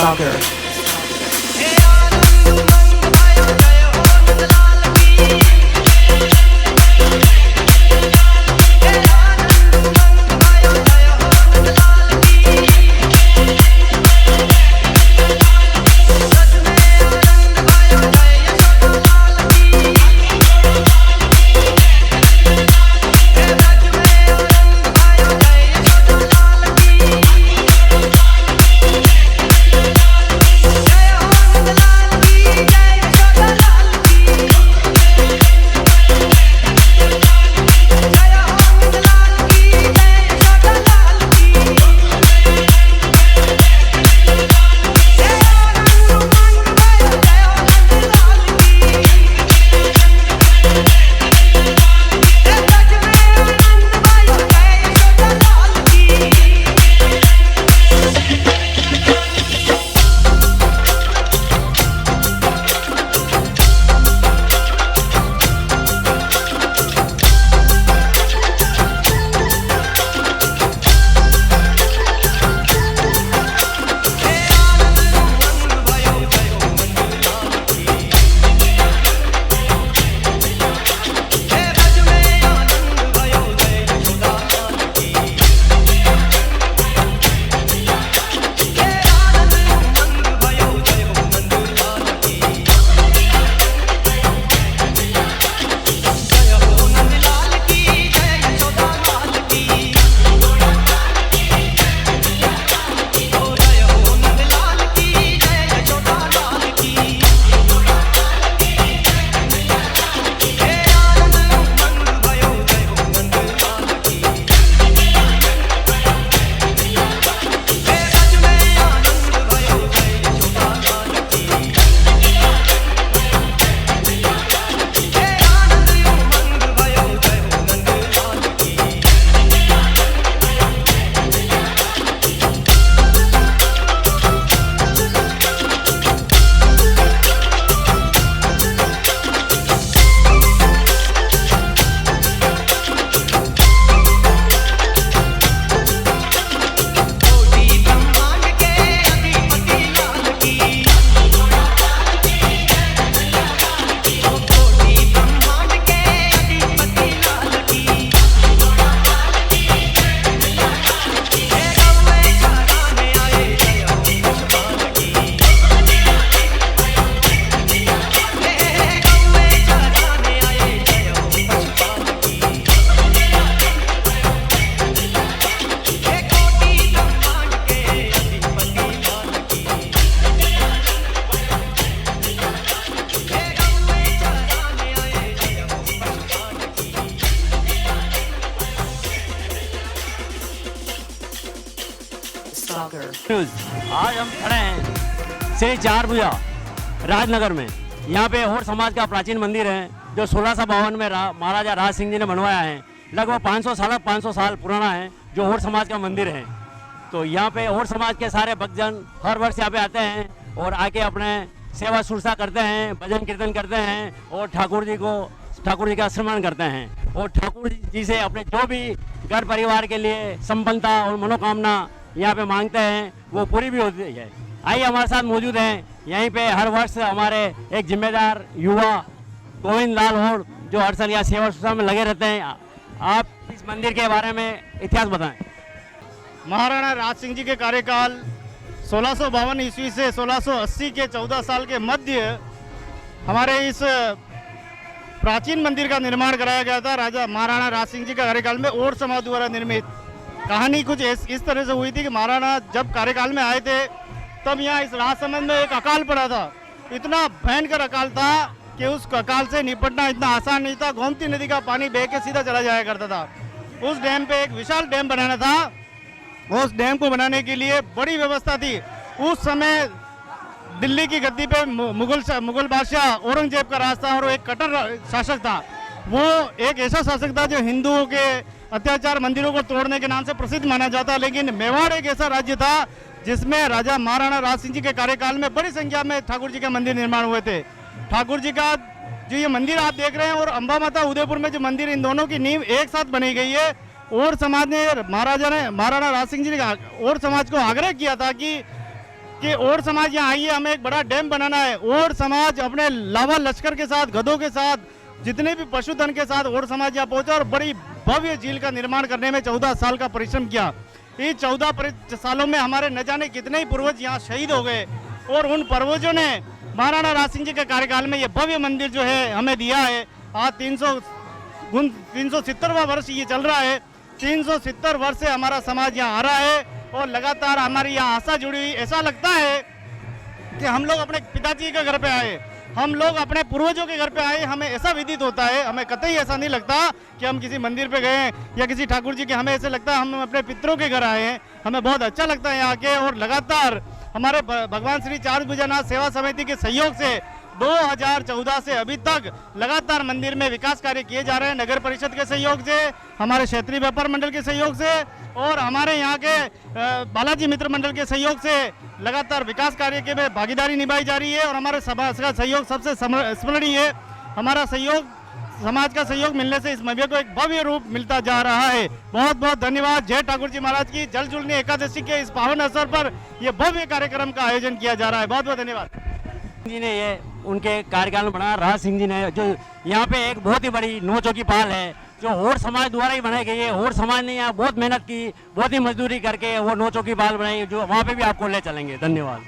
Stalker. आज हम खड़े हैं श्री चार भुजा राजनगर में। यहाँ पे होर समाज का प्राचीन मंदिर है जो 1652 में महाराजा राज सिंह जी ने बनवाया है। लगभग 500 साल पुराना है जो होर समाज का मंदिर है। तो यहाँ पे होर समाज के सारे भक्तजन हर वर्ष यहाँ पे आते हैं और आके अपने सेवा शुश्रूषा करते हैं, भजन कीर्तन करते हैं और ठाकुर जी का सम्मान करते हैं और ठाकुर जी से अपने जो भी घर परिवार के लिए संपन्नता और मनोकामना यहाँ पे मांगते हैं वो पूरी भी होती है। आइए हमारे साथ मौजूद हैं यहीं पे हर वर्ष हमारे एक जिम्मेदार युवा गोविंद लाल होड़ जो हर साल यहाँ सेवा शुश्रूषा में लगे रहते हैं। आप इस मंदिर के बारे में इतिहास बताएं। महाराणा राज सिंह जी के कार्यकाल 1652 ईस्वी से 1680 के 14 साल के मध्य हमारे इस प्राचीन मंदिर का निर्माण कराया गया था। राजा महाराणा राज सिंह जी के कार्यकाल में और समाज द्वारा निर्मित। कहानी कुछ इस तरह से हुई थी कि महाराणा जब कार्यकाल में आए थे तब यहाँ इस राजसमंद में एक अकाल पड़ा था। इतना भयंकर अकाल था कि उस अकाल से निपटना इतना आसान नहीं था। गोमती नदी का पानी बह के सीधा चला जाया करता था। उस डैम पे एक विशाल डैम बनाना था। उस डैम को बनाने के लिए बड़ी व्यवस्था थी। उस समय दिल्ली की गद्दी पे मुगल बादशाह औरंगजेब का राज था और एक कट्टर शासक था। वो एक ऐसा शासक था जो हिंदुओं के अत्याचार, मंदिरों को तोड़ने के नाम से प्रसिद्ध माना जाता। लेकिन मेवाड़ एक ऐसा राज्य था जिसमें राजा महाराणा राज सिंह जी के कार्यकाल में बड़ी संख्या में ठाकुर जी के मंदिर निर्माण हुए थे। ठाकुर जी का जो ये मंदिर आप देख रहे हैं और अंबा माता उदयपुर में जो मंदिर, इन दोनों की नींव एक साथ बनी गई है। और समाज ने महाराणा राज सिंह जी ने और समाज को आग्रह किया था कि कि और समाज यहाँ आइए, हमें एक बड़ा डैम बनाना है। और समाज अपने लावा लश्कर के साथ, गधों के साथ, जितने भी पशुधन के साथ और समाज यहाँ पहुंचा और बड़ी भव्य झील का निर्माण करने में 14 साल का परिश्रम किया। इस 14 सालों में हमारे न जाने कितने ही पूर्वज यहाँ शहीद हो गए और उन पूर्वजों ने महाराणा राज सिंह जी के कार्यकाल में ये भव्य मंदिर जो है हमें दिया है। आज 370वां वर्ष ये चल रहा है। 370 वर्ष से हमारा समाज यहाँ आ रहा है और लगातार हमारी यहाँ आशा जुड़ी हुई। ऐसा लगता है कि हम लोग अपने पिताजी के घर पे आए, हम लोग अपने पूर्वजों के घर पे आए। हमें ऐसा विदित होता है, हमें कतई ऐसा नहीं लगता कि हम किसी मंदिर पे गए हैं या किसी ठाकुर जी के, हमें ऐसे लगता है हम अपने पितरों के घर आए हैं। हमें बहुत अच्छा लगता है यहाँ के। और लगातार हमारे भगवान श्री चारभुजानाथ सेवा समिति के सहयोग से 2014 से अभी तक लगातार मंदिर में विकास कार्य किए जा रहे हैं। नगर परिषद के सहयोग से, हमारे क्षेत्रीय व्यापार मंडल के सहयोग से और हमारे यहाँ के बालाजी मित्र मंडल के सहयोग से लगातार विकास कार्य के में भागीदारी निभाई जा रही है। और हमारे समाज का सहयोग सबसे स्मरणीय है। हमारा सहयोग, समाज का सहयोग मिलने से इस मव्य को एक भव्य रूप मिलता जा रहा है। बहुत बहुत धन्यवाद। जय ठाकुर जी महाराज की। जल जुलनी एकादशी के इस पावन अवसर पर यह भव्य कार्यक्रम का आयोजन किया जा रहा है। बहुत बहुत धन्यवाद जी ने ये उनके कार्यकाल में बनाया। राज सिंह जी ने जो यहाँ पे एक बहुत ही बड़ी नौचौकी पहल है जो होड़ समाज द्वारा ही बनाई गई है। होड़ समाज ने यहाँ बहुत मेहनत की, बहुत ही मजदूरी करके वो नौचौकी पहल बनाई, जो वहाँ पे भी आपको ले चलेंगे। धन्यवाद।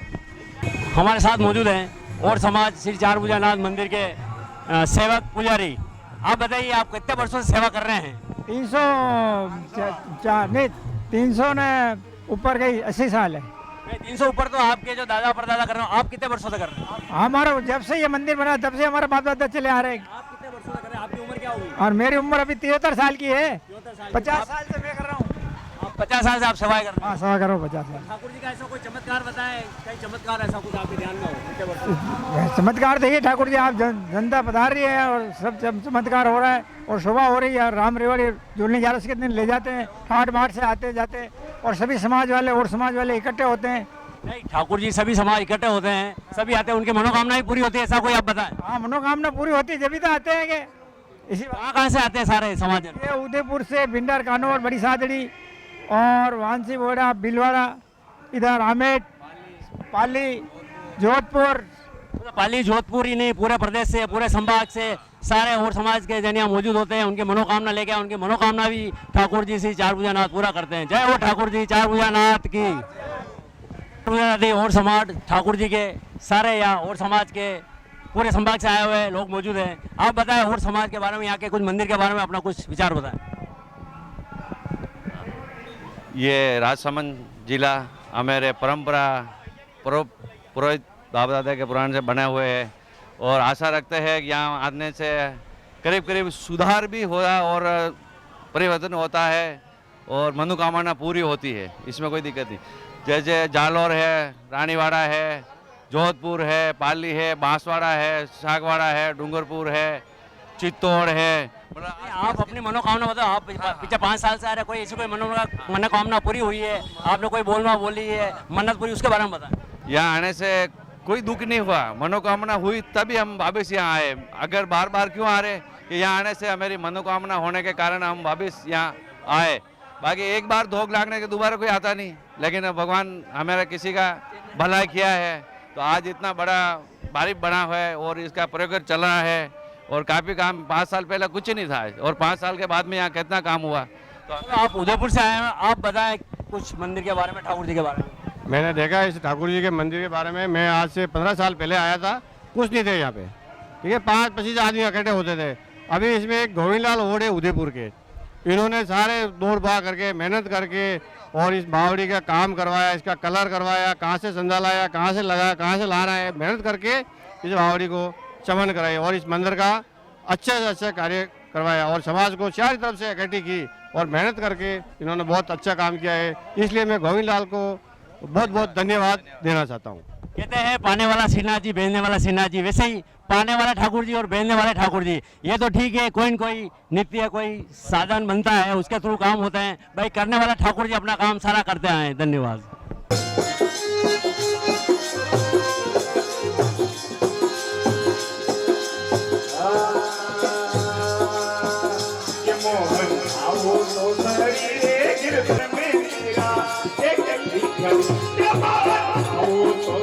हमारे साथ मौजूद हैं होड़ समाज श्री चारभुजानाथ मंदिर के सेवक पुजारी। आप बताइए, आप कितने वर्षों से सेवा कर रहे हैं? 300 ने ऊपर गई 80 साल है। 300 ऊपर तो आपके जो दादा परदादा कर रहे हो, आप कितने वर्षों से कर रहे हैं? हमारा जब से ये मंदिर बना तब से हमारे बाप दादा चले आ रहे हैं। आप कितने वर्षों से कर रहे हैं? आपकी उम्र क्या होगी? और मेरी उम्र अभी 73 साल की है। 50 साल से मैं कर रहा हूँ। 50 साल से आप सेवाएं कर रहे हैं? हाँ, सेवा करो 50 साल। ठाकुर जी का ऐसा कोई चमत्कार बताएं, कई चमत्कार ऐसा कुछ आपके ध्यान में हो कितने वर्षों? चमत्कार देखिए ठाकुर जी, आप जनता पधार रही है और सब चमत्कार हो रहा है और शोभा हो रही है। राम रेवड़ी जुलनी 11 के दिन ले जाते हैं, ठाट बाट से आते जाते और सभी समाज वाले और समाज वाले इकट्ठे होते हैं। नहीं, ठाकुर जी सभी समाज इकट्ठे होते हैं, सभी आते हैं, उनकी मनोकामना भी पूरी होती है, ऐसा कोई आप बताएं? हाँ, मनोकामना पूरी होती है जब तो आते हैं। कि इसी कहाँ से आते हैं सारे समाज? ये उदयपुर से, भिंडर, कानौर, बड़ी सादड़ी और वांसी बोड़ा, बिलवाड़ा, इधर आमेट, पाली, जोधपुर। पाली जोधपुर ही नहीं, पूरे प्रदेश से, पूरे संभाग से सारे और समाज के जन यहाँ मौजूद होते हैं। उनकी मनोकामना लेके, उनकी मनोकामना भी ठाकुर जी श्री चारभुजानाथ पूरा करते हैं। जय हो ठाकुर जी चारभुजानाथ की। और समाज ठाकुर जी के सारे यहाँ और समाज के पूरे संभाग से आए हुए लोग मौजूद हैं। आप बताएं और समाज के बारे में, यहाँ के कुछ मंदिर के बारे में अपना कुछ विचार बताएं। ये राजसमंद जिला हमारे परंपरा पुरोहित बाप दादा के पुराण से बने हुए हैं और आशा रखते हैं कि यहाँ आने से करीब करीब सुधार भी होगा और परिवर्तन होता है और मनोकामना पूरी होती है। इसमें कोई दिक्कत नहीं। जैसे जालौर है, रानीवाड़ा है, जोधपुर है, पाली है, बांसवाड़ा है, सागवाड़ा है, डूंगरपुर है, चित्तौड़ है। आप अपनी मनोकामना बताओ। आप पिछले 5 साल से आ रहे, कोई ऐसी कोई मनोकामना पूरी हुई है? आपने कोई बोलना बोली है, मन्नत पूरी, उसके बारे में बताएं। यहाँ आने से कोई दुख नहीं हुआ, मनोकामना हुई तभी हम वापस यहाँ आए। अगर बार बार क्यों आ रहे कि यहाँ आने से हमारी मनोकामना होने के कारण हम वापस यहाँ आए। बाकी एक बार धोख लागने के दोबारा कोई आता नहीं, लेकिन भगवान हमारा किसी का भला किया है तो आज इतना बड़ा बारिश बना हुआ है और इसका प्रयोग चल रहा है। और काफ़ी काम 5 साल पहले कुछ नहीं था और 5 साल के बाद में यहाँ कितना काम हुआ। तो आप उदयपुर से आए हैं, आप बताएं कुछ मंदिर के बारे में, ठाकुर जी के बारे में। मैंने देखा इस ठाकुर जी के मंदिर के बारे में। मैं आज से 15 साल पहले आया था, कुछ नहीं थे यहाँ पे, ठीक है। 5-25 आदमी इकट्ठे होते थे। अभी इसमें एक गोविंदलाल ओढ़ है उदयपुर के, इन्होंने सारे दौड़ भाग करके मेहनत करके और इस बावड़ी का काम करवाया, इसका कलर करवाया, कहाँ से संदा लाया, कहाँ से लगाया, कहाँ से ला रहा है, मेहनत करके इस बावड़ी को चमन कराई और इस मंदिर का अच्छे से अच्छा कार्य करवाया और समाज को चारों तरफ से इकट्ठी की और मेहनत करके इन्होंने बहुत अच्छा काम किया है। इसलिए मैं गोविंदलाल को बहुत बहुत धन्यवाद देना चाहता हूँ। कहते हैं पाने वाला श्रीनाथ जी, भेजने वाला श्रीनाथ जी, वैसे ही पाने वाला ठाकुर जी और भेजने वाले ठाकुर जी, ये तो ठीक है, कोई न कोई नित्य कोई साधन बनता है, उसके थ्रू काम होते हैं। भाई करने वाला ठाकुर जी अपना काम सारा करते आए। धन्यवाद। Oh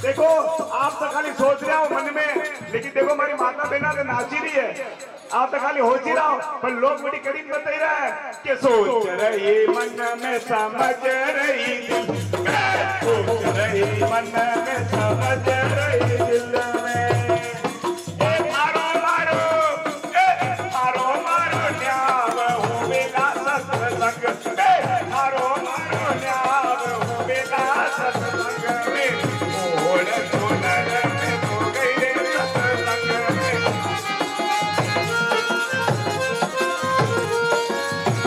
देखो आप तो खाली सोच रहे हो मन में, लेकिन देखो हमारी माता बहना तो नाच ही रही है। आप तो खाली हो ही रहा हो, पर लोग बड़ी करीब बता ही रहा है कि सोच रही मन में समझ रही दिल में, सोच रही मन में समझ रही दिल में। मारो मारो मारो मारो न्याव हो बेला सत्संग में, मारो मारो न्याव हो बेला सत्संग में, ओढ़ सोनर में हो गई रे सत्संग में।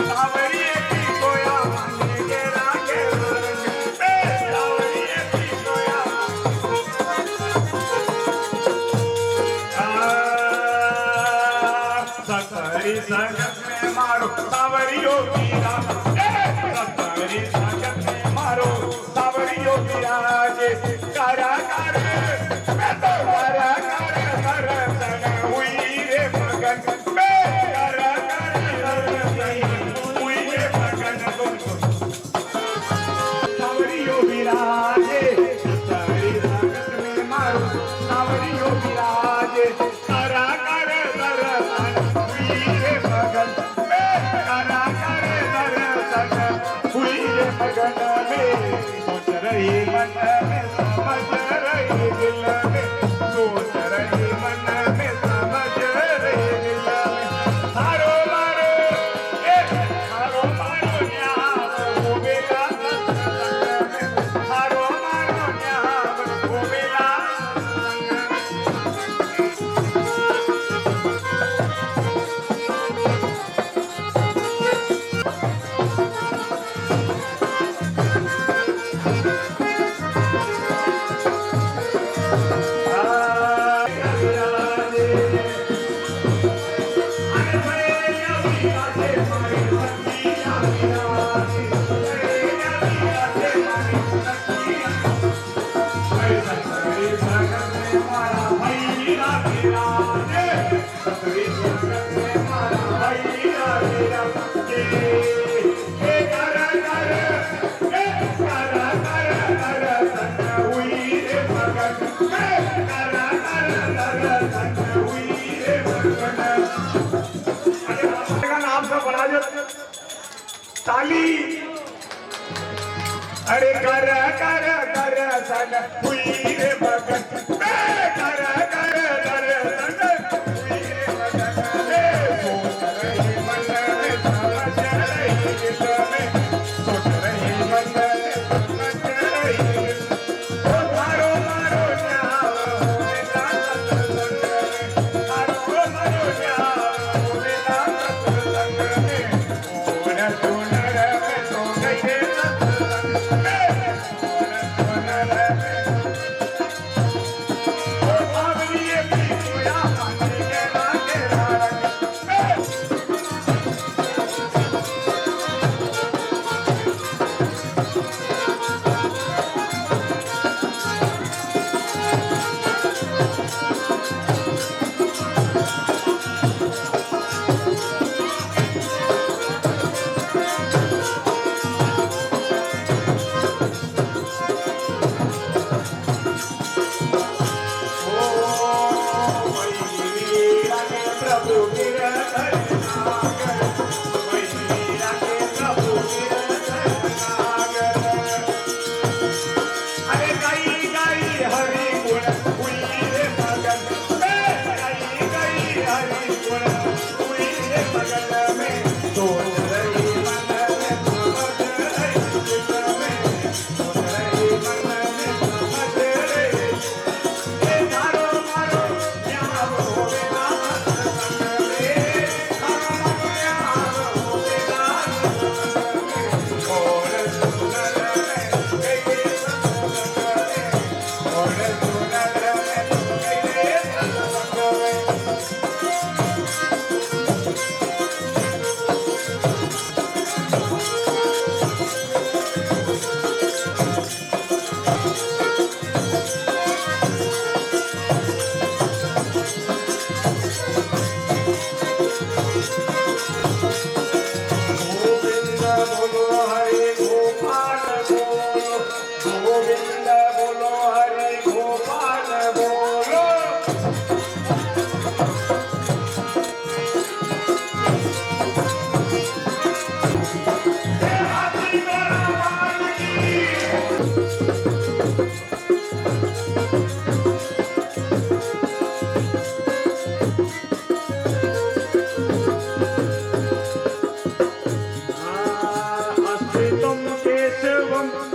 सावरिये की कोया माने के रागे रंग में, सावरिये की कोया सतरी संगत में मारो सावरियों की राज, सतरी संगत में मारो सावरियों की राज। करा कर मैं तो करा कर दर्शन हुई रे मगन में, करा कर दर्शन हुई रे मगन सावरियों की राज, सतरी संगत में मारो सावरियों की राज। करा कर दर्शन हुई रे मगन में, करा कर दर्शन हुई रे मगन में। सोच रही मन में समझ रही दिल में, सोच रही मन में समझ रही दिल में। मारो मारो मारो मारो न्याव हो बेला सत्संग में, मारो मारो न्याव हो बेला सत्संग में। नाम से बना जो ताली। अरे कर कर कर सन हुई रे मगन में, कर कर कर सन हुई रे मगन में। सोच रही मन में समझ रही दिल में, सोच रही मन में समझ रही दिल में। मारो मारो न्याव हो बेला सत्संग में, मारो मारो न्याव हो बेला सत्संग में। ओढ़ सोनर में सो गई रे सत्संग में, ओढ़ सोनर में। ओ सावरिये की कोया माने के रागे रंग में।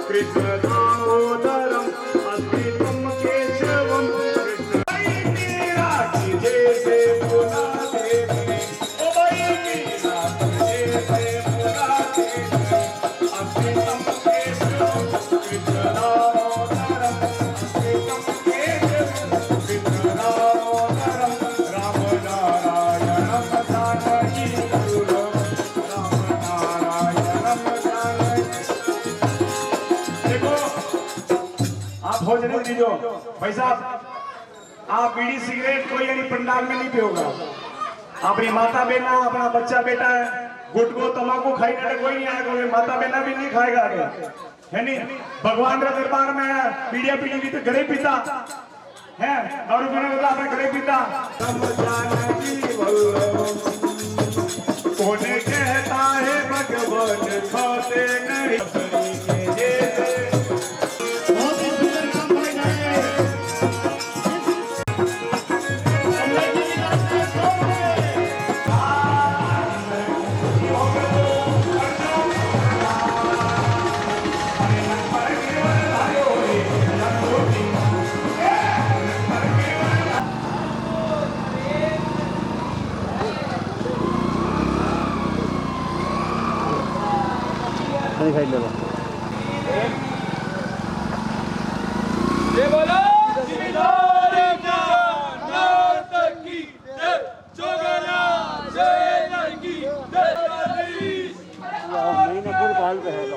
कृष्ण दामोदरम अस्मितं केशवम कृष्ण मीरा की जैसे बोला देवने ओ भाई मीरा की जैसे बोला देवने अस्मितं केशवम कृष्ण दामोदरम अस्मितं केशवम कृष्ण दामोदरम राम नारायणम जानकी पुरम राम नारायणम जानकी। देखो आप भोजन नहीं दीजो भाई साहब, आप बीड़ी सिगरेट कोई यानी पंडाल में नहीं पियोगा। अपनी माता बेटा अपना बच्चा बेटा है गुटको तंबाकू खाई ना कोई नहीं आएगा, कोई माता बेटा भी नहीं खाएगा आगे है नहीं। भगवान के दरबार में बीड़िया पीने भी तो घरे पीता है और पीने मतलब अपने घरे पीता। कौन कहता है भगवान खाते नहीं बहुत ही सुंदर काम करे गए।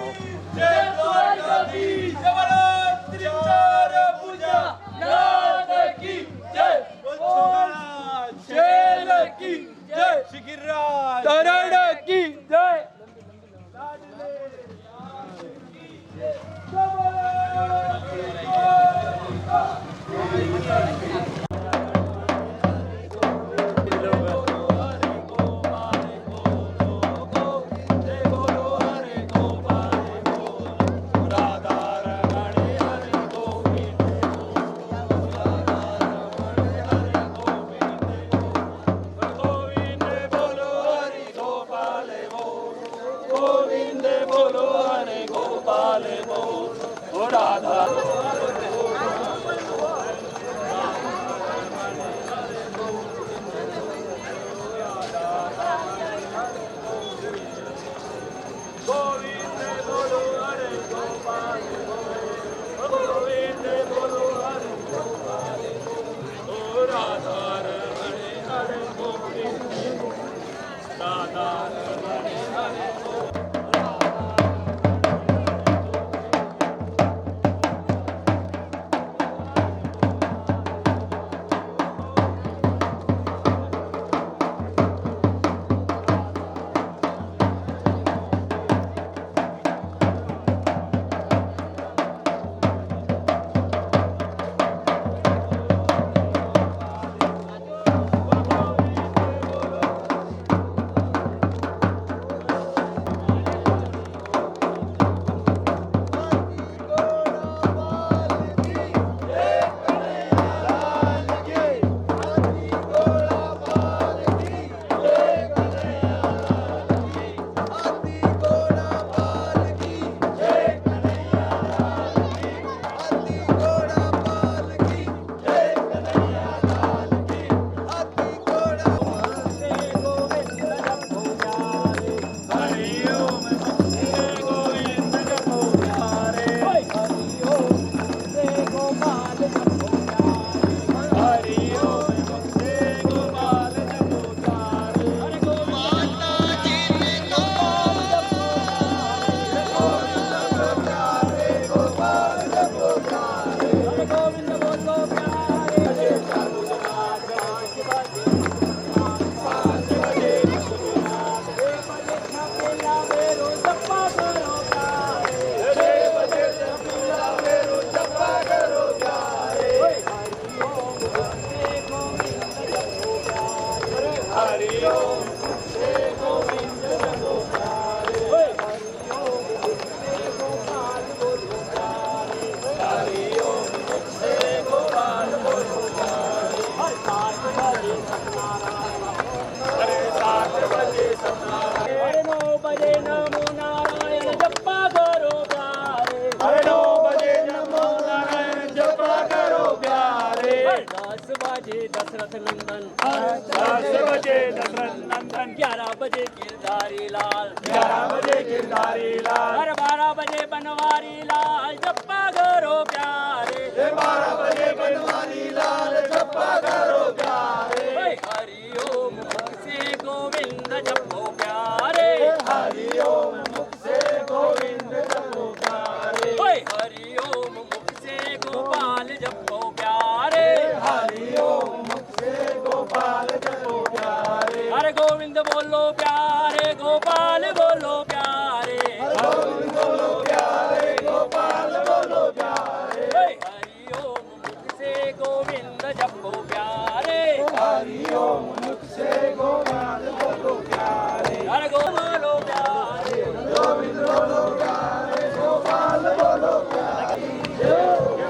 दशरथ नंदन 10 बजे दशरथ नंदन 11 बजे गिरधारी लाल 11 बजे गिरधारी लाल हर 12 बजे बनवारी लाल जप्पा करो प्यारे 12 बजे बनवारी लाल जप्पा करो प्यारे हरि ओम मुख से गोविंद जपो प्यारे हरि ओम मुख से गोविंद जपो प्यारे हरि ओम मुख से गोपाल जपो प्यारे हरि ओम मुख से गोपाल जपो प्यारे हरे गोविंद बोलो प्यारे गोपाल बोलो प्यारे गोविंद बोलो प्यारे गोपाल बोलो प्यारे हरि ओम मुख से गोविंद जपो प्यारे हरि ओम मुख से गोपाल बोलो प्यारे हरे बोलो प्यारे गोविंद बोलो प्यारे गोपाल बोलो प्यारे जय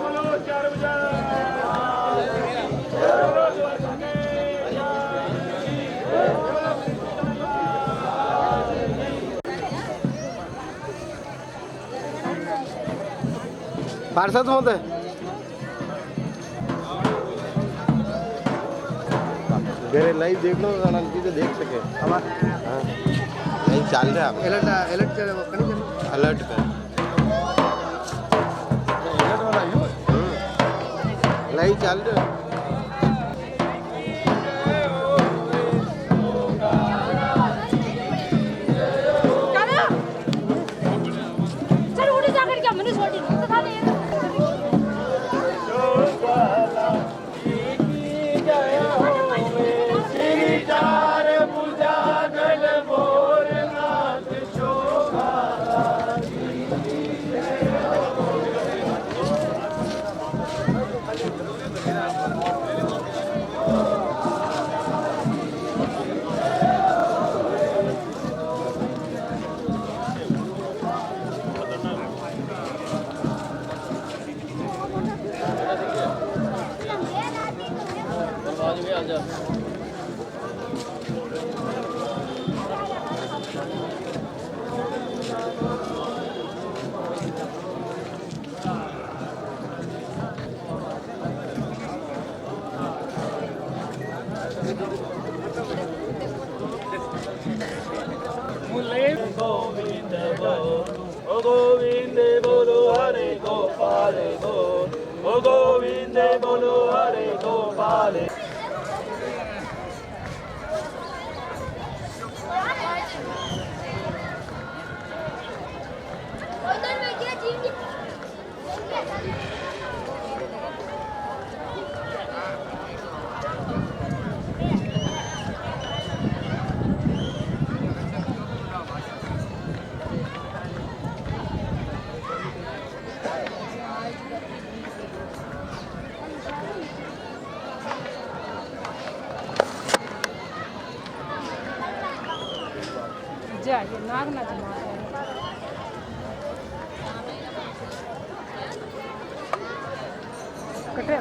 बोलो चार बजा पार्षद महोदय मेरे लाइव देख लो अनंती तो देख सके नहीं चाल रहा है अलर्ट अलर्ट कर लाइव चाल रहा है चल उड़ी जाकर क्या मैंने छोड़ी तो था नहीं गोविंद बोलो हरे गोपाल बोल ओ गोविंद बोलो हरे गोपाल उधर में क्या चीज जाइए नाग ना जमा कटे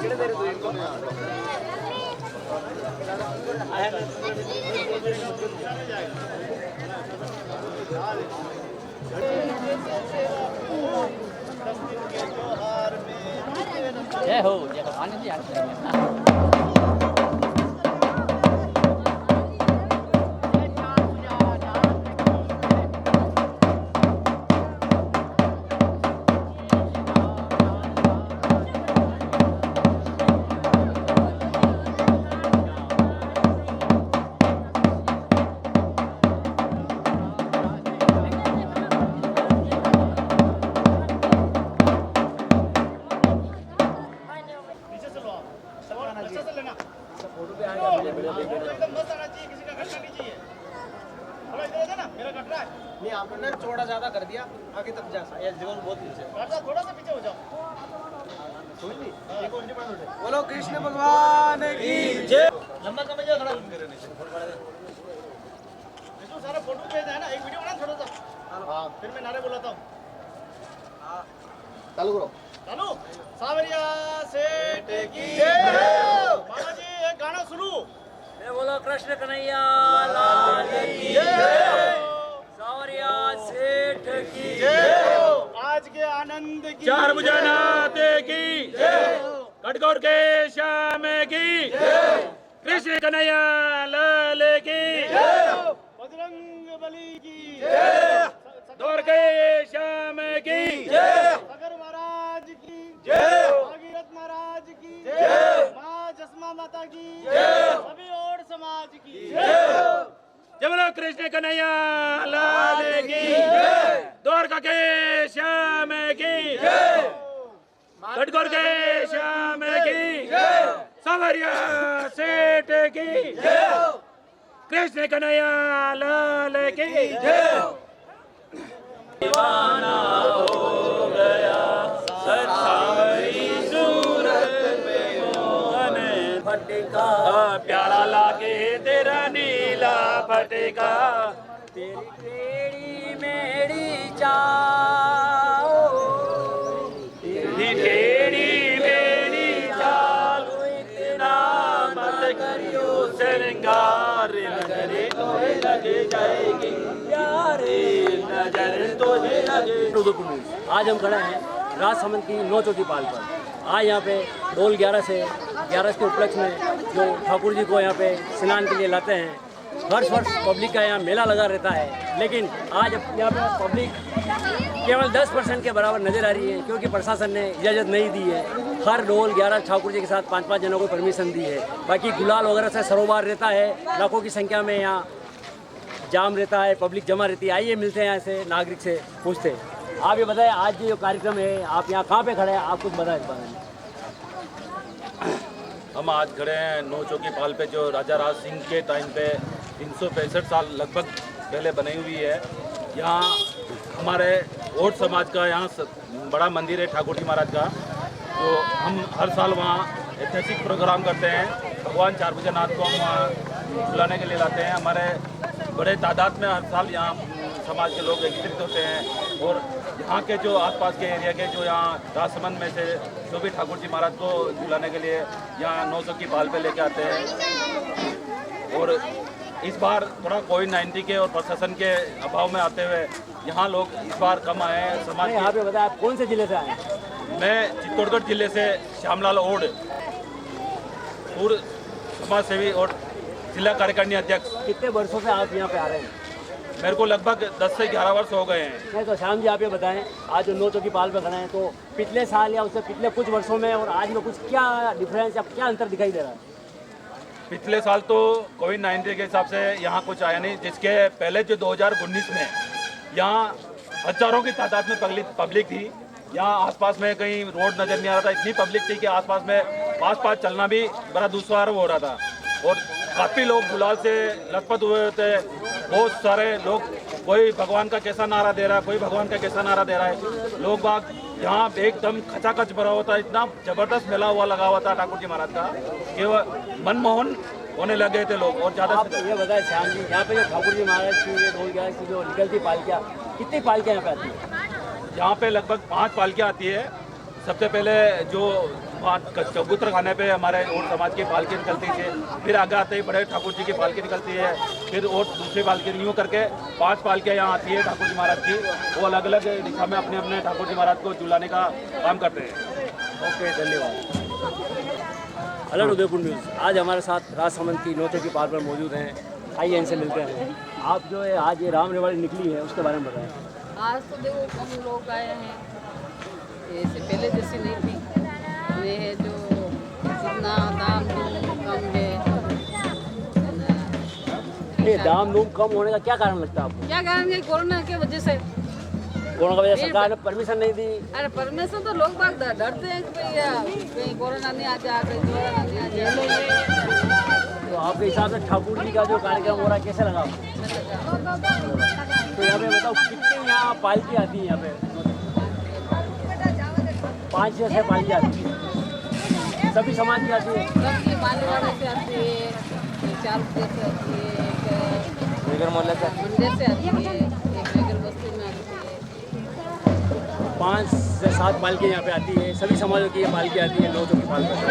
जय हो जय हो आनंद जी आनंद। नीचे से लो आप और अच्छा से लेना एकदम मस्त आना चाहिए, किसी का घटना नहीं चाहिए। थोड़ा इधर आ ना, मेरा कट रहा है। नहीं आपने चौड़ा ज्यादा कर दिया आगे तक जा ये जीवन बहुत नीचे कट जा, थोड़ा सा पीछे हो जाओ। बोलो कृष्ण भगवान की जय। लंबा समझ जाओ थोड़ा। इसको सारा फोटो भेज है ना, एक वीडियो बना थोड़ा सा। हाँ फिर मैं नारे बुलाता हूँ। चालू करो। चालू। सावरिया सेठ की जय। बाबा जी एक गाना सुनो। बोलो कृष्ण कन्हैया लाल की जय। सावरिया सेठ की जय। आज के आनंद की चार भुजानाथ की जय। कटकोट के श्याम की जय। कृष्ण कन्हैया लाल की जय। बजरंग बली की जय। दौड़ के श्याम की जय। सागर महाराज की जय। भागीरथ महाराज की जय। माँ जसमा माता की जय। सभी और समाज की जय बोलो कृष्ण कन्हैया लाल की जय। द्वारका के श्याम की जय। कटकोट के श्याम की जय। सावरिया सेठ की जय। कृष्ण कन्हैया लाल की जय। दीवाना हो गया सरसावरी सूरत में मोहन फटका प्यारा लागे तेरा नीला फटका तेरी टेढ़ी मेरी चाल तेरी टेढ़ी मेरी चाल इतना मत करियो श्रृंगार नजरे तो लगे जाएगी प्यारे नजर तो लगे। उदयपुर में आज हम खड़े हैं राजसमंद की 9 चौकी पाल पर। आज यहाँ पे डोल 11 के उपलक्ष्य में जो ठाकुर जी को यहाँ पे स्नान के लिए लाते हैं। हर वर्ष पब्लिक का यहाँ मेला लगा रहता है, लेकिन आज यहाँ पे पब्लिक केवल 10% के बराबर नज़र आ रही है, क्योंकि प्रशासन ने इजाज़त नहीं दी है। हर डोल 11 ठाकुर जी के साथ 5-5 जनों को परमिशन दी है। बाकी गुलाल वगैरह से सरोबार रहता है, लाखों की संख्या में यहाँ जाम रहता है, पब्लिक जमा रहती है। आइए मिलते हैं यहाँ से नागरिक से पूछते हैं। आप ये बताएं आज जो कार्यक्रम है, आप यहाँ कहाँ पे खड़े हैं, आप कुछ बताएं इस बारे में। हम आज खड़े हैं 9 चौकी पाल पे, जो राजा राज सिंह के टाइम पे 365 साल लगभग पहले बनाई हुई है। यहाँ हमारे ओट समाज का यहाँ बड़ा मंदिर है ठाकुर जी महाराज का, जो हम हर साल वहाँ ऐतिहासिक प्रोग्राम करते हैं। भगवान चार भुजानाथ को हम वहाँ बुलाने के लिए लाते हैं। हमारे बड़े तादाद में हर साल यहाँ समाज के लोग एकत्रित होते हैं, और यहाँ के जो आसपास के एरिया के जो यहाँ राजसमंद में से जो भी ठाकुर जी महाराज को बुलाने के लिए यहाँ 900 की पाल पे लेके आते हैं। और इस बार थोड़ा कोविड-19 के और प्रशासन के अभाव में आते हुए यहाँ लोग इस बार कम आए हैं। समाज यहाँ पे बताएं आप कौन से जिले से आए हैं? मैं चित्तौड़गढ़ जिले से श्यामलाल ओड, पूर्व समाज सेवी और जिला कार्यकारिणी अध्यक्ष। कितने वर्षों से आप यहाँ पे आ रहे हैं? मेरे को लगभग 10 से 11 वर्ष हो गए हैं। नहीं तो श्याम जी आप ये बताएं, आज जो 9 चौकी पाल पे खड़े हैं, तो पिछले साल या उससे पिछले कुछ वर्षों में और आज में कुछ क्या डिफरेंस या क्या अंतर दिखाई दे रहा है? पिछले साल तो कोविड-19 के हिसाब से यहाँ कुछ आया नहीं, जिसके पहले जो 2019 में यहाँ हजारों की तादाद में पब्लिक थी। यहाँ आसपास में कहीं रोड नज़र नहीं आ रहा था, इतनी पब्लिक थी कि आसपास में पास चलना भी बड़ा दुश्वार हो रहा था। और काफ़ी लोग गुलाल से लथपथ हुए थे। बहुत सारे लोग, कोई भगवान का कैसा नारा दे रहा है, कोई भगवान का कैसा नारा दे रहा है। लोग बाग यहाँ एकदम खचाखच भरा हुआ था, इतना ज़बरदस्त मेला हुआ लगा हुआ था ठाकुर जी महाराज का कि वह मनमोहन होने लगे थे लोग। और ज़्यादा आप ये बताएं श्याम जी, यहाँ पे जो ठाकुर जी महाराज की जो निकलती पालकियाँ, कितनी पालकियाँ यहाँ पे आती है? यहाँ पे लगभग 5 पालकियाँ आती है। सबसे पहले जो चबूतर खाने पे हमारे और समाज की पालकी निकलती है, फिर आगे आते ही बड़े ठाकुर जी की पालकी निकलती है, फिर और दूसरी पालकी यूँ करके 5 पालकियाँ यहाँ आती है ठाकुर जी महाराज की। वो अलग अलग दिशा में अपने अपने ठाकुर जी महाराज को झुलाने का काम करते हैं। ओके, धन्यवाद। अलर्ट उदयपुर न्यूज़ आज हमारे साथ राजसमंद की नौ चौकी पाल पर मौजूद हैं। आइए इनसे मिलते हैं। आप जो है आज ये राम रेवाड़ी निकली है उसके बारे में बताएं। आज तो देखो कम लोग आए हैं, इससे पहले जैसी नहीं थी। ये है जो जितना दाम दूम कम है। ये दाम दूम कम होने का क्या कारण लगता है आपको? क्या कारण है? कोरोना की वजह से। कोरोना की वजह से सरकार ने परमिशन नहीं दी। अरे परमिशन तो लोग बाग डरते हैं कि कहीं कोरोना नहीं आ जाए, कहीं कोरोना नहीं आ जाए। तो आपके हिसाब से ठाकुर जी का जो कार्यक्रम हो रहा है कैसे लगा आपको? तो यहाँ पे बताओ कितनी यहाँ पालकी आती है? यहाँ पे 5 या 6 पालकी आती है। सभी समाज की आती है? सबकी मालवाड़ा से आती है, 4 रुपये से आती है, नगर मोहल्ले से मंदिर से आती है, एक नगर बस्ती में आती है। 5 से 7 पालकी यहाँ पे आती है। सभी समाजों की ये पालकी आती है। 9 चौकी पाल पर।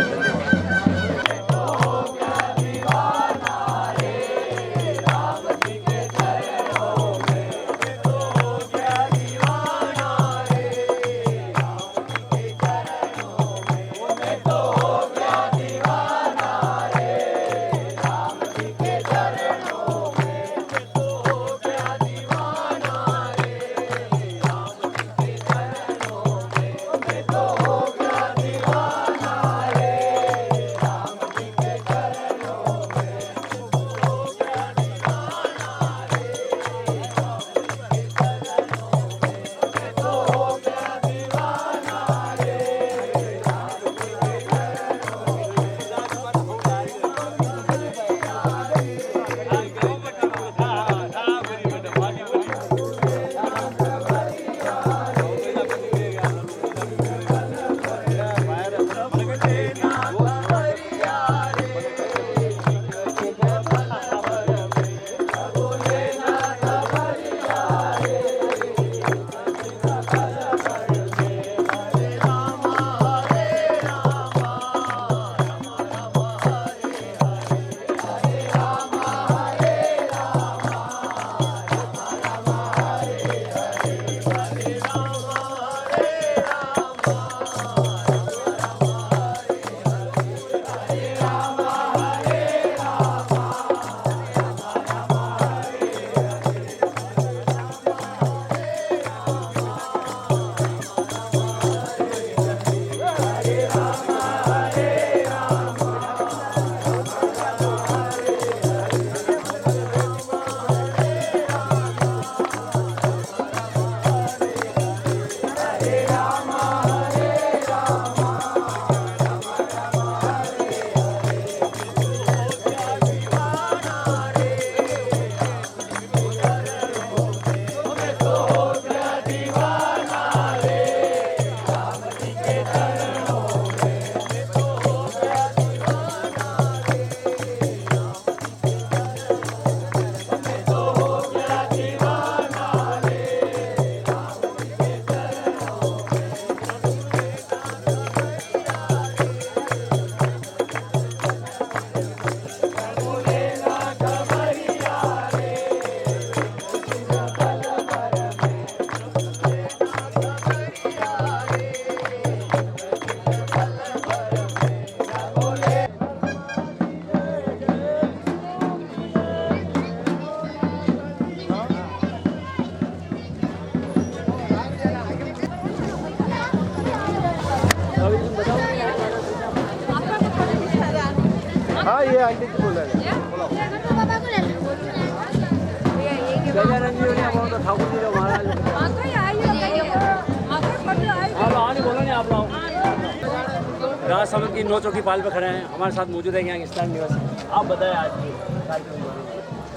राजसमंद की 9 चौकी पाल पे खड़े हैं। हमारे साथ मौजूद है यहाँ स्टार निवासी। आप बताएं आज की कार्यक्रम के बारे में।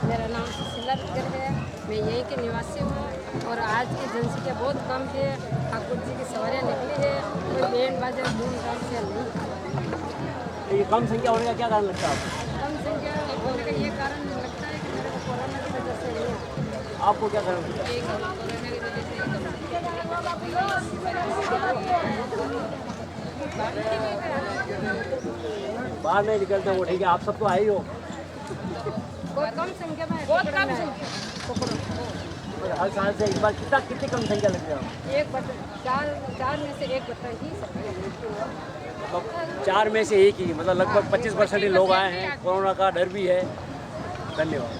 मेरा नाम सुशीला टिकर है, मैं यहीं के निवासी हूँ और आज की जनसंख्या बहुत कम है। ठाकुर जी की सवारियाँ निकली है, कोई बैंड बाजा धूमधाम से नहीं। ये कम संख्या होने का क्या कारण लगता है आपको? कम संख्या होने का ये कारण लगता है कि मेरे को कोरोना की वजह से नहीं। आपको क्या कारण लगता है? कोरोना की वजह से बाहर नहीं निकलते वो ठीक है, आप सब तो आए ही हो। बहुत कम संख्या में, बहुत कम हर साल से इस बार कितनी कम संख्या लग रही है? एक बटन, चार में से एक बटन ही मतलब 4 में से एक ही, मतलब लगभग 25% ही लोग आए हैं। कोरोना का डर भी है। धन्यवाद।